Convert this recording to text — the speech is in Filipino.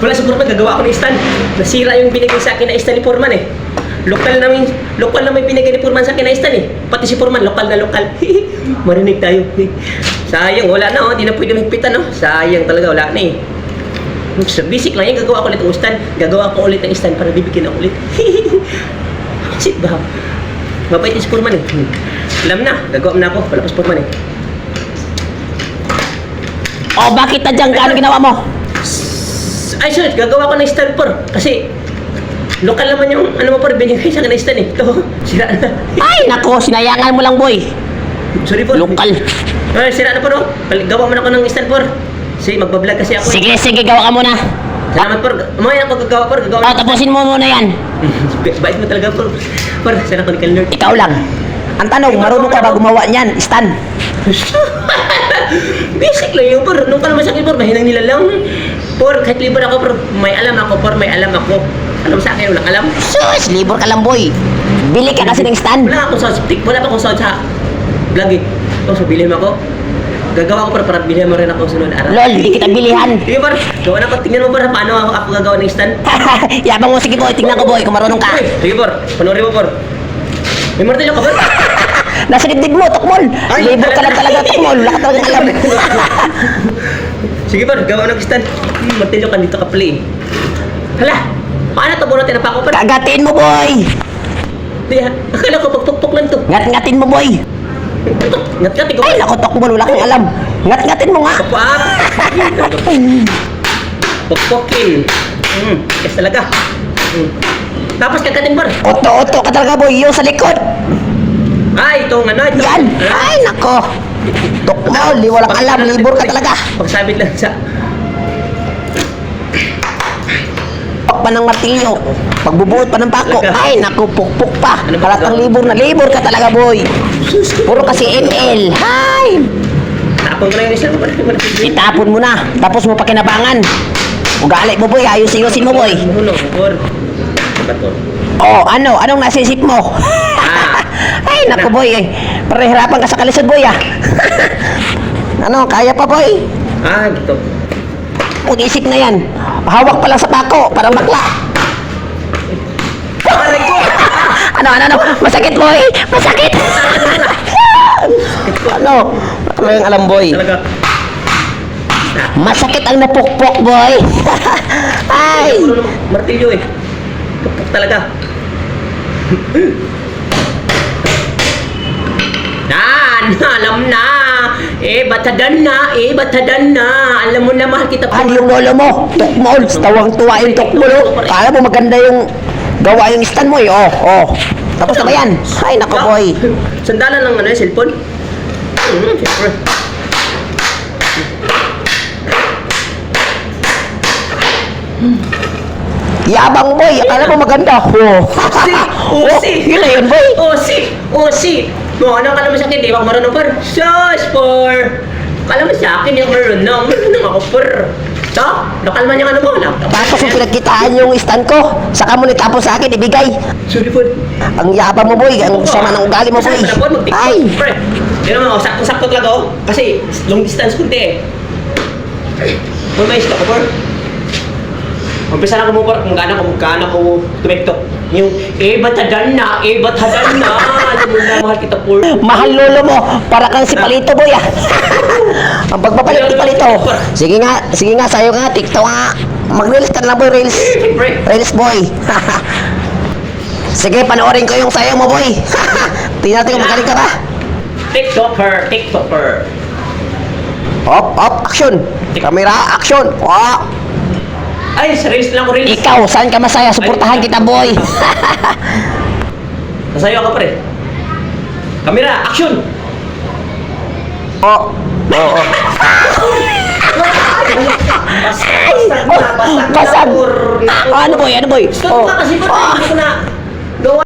Wala si Foreman, gagawa ako ng stand. Nasira yung binigay sa akin na stand ni Foreman eh. Lokal na may binigay ni Foreman sa akin na stand eh. Pati si Foreman, lokal na lokal. Marinig tayo. Sayang, wala na oh. Di na pwede mahigpitan oh. Sayang talaga, wala na eh. Sa basic lang yan, gagawa ko ulit ng stand. Gagawa ko ulit ng stand para bibigyan ako ulit. Sit ba? Mabait si Foreman eh. Alam na, gagawa na ako. Wala pa si Foreman eh. Oh, bakit na dyan? Ano ginawa mo? Ay, sorry, gagawa ko ng stand por. Kasi, lokal naman yung, ano mo por, binigay sa akin na stand eh. Ito, sira na. Ay, nako, sinayangan mo lang, boy. Sorry por. Lokal. Ay, sira na por oh. Gawa mo na ako ng stand por. Kasi magbablog kasi ako. Sige, sige, gawa ka muna. Salamat por. Mamaya ako gagawa por. Oh, tapusin mo muna yan. Bait mo talaga por. Por, sana ko ni Kalnerd. Ikaw lang. Ang tanong, marunong ka ba gumawa niyan? Stan. Basic lang yun por. Nung pa naman sa akin por, mahinang nila lang. Por, kahit libre ako por, may alam ako por, may alam ako. Alam sa akin, walang alam. Sus, libor ka lang, boy. Bili ka kasi ng stand. Wala akong wala pa akong sa vlog eh. So, bilhin mo ako. Gagawa ko para bilhin mo rin ako sunod araw. Lol, di kita bilihan. Sige por, gawa na ko. Tingnan mo por, paano ako gagawa ng stand. Yabang mo, sige boy, tingnan ko boy, kung marunong ka. Sige por, panoorin mo por. May martilyo ka por. Nasa dibdib mo, Tokmol. Libor ka lang talaga, Tokmol. Wala ka talagang alam. Sige por, gawa ng stand. Martilyo ka dito ka play. Hala, paano ito muna tinapa ko por? Kagatin mo, boy. Di ha, akala ko pagpukpok lang to. Ngat-ngatin mo, boy. Ngat-ngat, ikaw. Ay, naku, Tokmol, wala kang alam. Ngat-ngatin mo nga. Kapak! Pukpokin. Yes talaga. Tapos kagatin por. Oto-oto ka talaga, boy. Yung sa likod. Ay, itong ano, ito. Yan. Ay, nako. Tokmol, walang alam. Libor ka talaga. Pagsabit lang sa... Pa ng martilyo. Pagbubuot pa ng pako. Ay, naku, pukpuk pa. Halatang libor na libor ka talaga, boy. Puro kasi ML. Hay! Tapon ko na yung isa. Itapon mo na. Tapos mo pakinabangan. Ugali mo, boy. Ayos-ayusin mo, boy. Mahulog, por. Bato. Oh, ano? Anong nasisip mo? Ay, naku, boy. Parehirapan ka sa kalisod, boy, ah. Ano, kaya pa, boy? Ah, ito. Mag-isip na yan. Hawak pa lang sa pako. Parang bakla. Aray ko! Ano? Masakit, boy. Masakit. Ano? Ano yung alam, boy? Talaga. Masakit ang napukpok, boy. Ay. Martilyo eh. Pukpok talaga. Alam na. Batadan na. Alam mo na, mahal kita po. Ano yung lolo mo? Tokmol. Tawang-tuwa yung Tokmol. Kala mo maganda yung gawa yung stand mo, eh. Oh. Tapos na ba yan? Ay, nako, boy. Sandalan lang ano yung cellphone. Siyempre. Yabang, boy. Akala mo maganda. Osi. Yun na yun, boy. Osi. Ano ka naman sa akin, di ba ako marunong par? Sus, por! Kala mo sa akin, yung marunong ako par. So, lokal man yung ano mo, laptop. Tapos yung pinagkitaan yung stand ko, saka mo nitapos sa akin, ibigay. Sorry po. Ang yabang mo, boy. Ang sama ng ugali mo, boy. Ay! Yun naman, sakto talaga ako. Kasi, long distance kunti eh. Kung may stop ko, por. Umpisa na ko mo, por, kung gaano ko tumiktok. Yung, batadan na. Alam mo na, mahal kita, por. Mahal lolo mo, para kang si Palito, boy, ah. Ang pagpapalit ni Palito. Sige nga, sayo nga, TikTok nga. Mag-reels ka na, boy, reels. Reels, boy. Sige, panoorin ko yung sayo mo, boy. Tingnan natin kung magaling ka ba. TikToker. Op, action. Camera, action. Wow. Ay, sa reels lang ko reels. Ikaw, saan ka masaya? Suportahan kita, boy. Nasayo ako, pre. Camera, action! Oo. Basag. Ano, boy? Stop ka kasi, pre. Hindi ko na...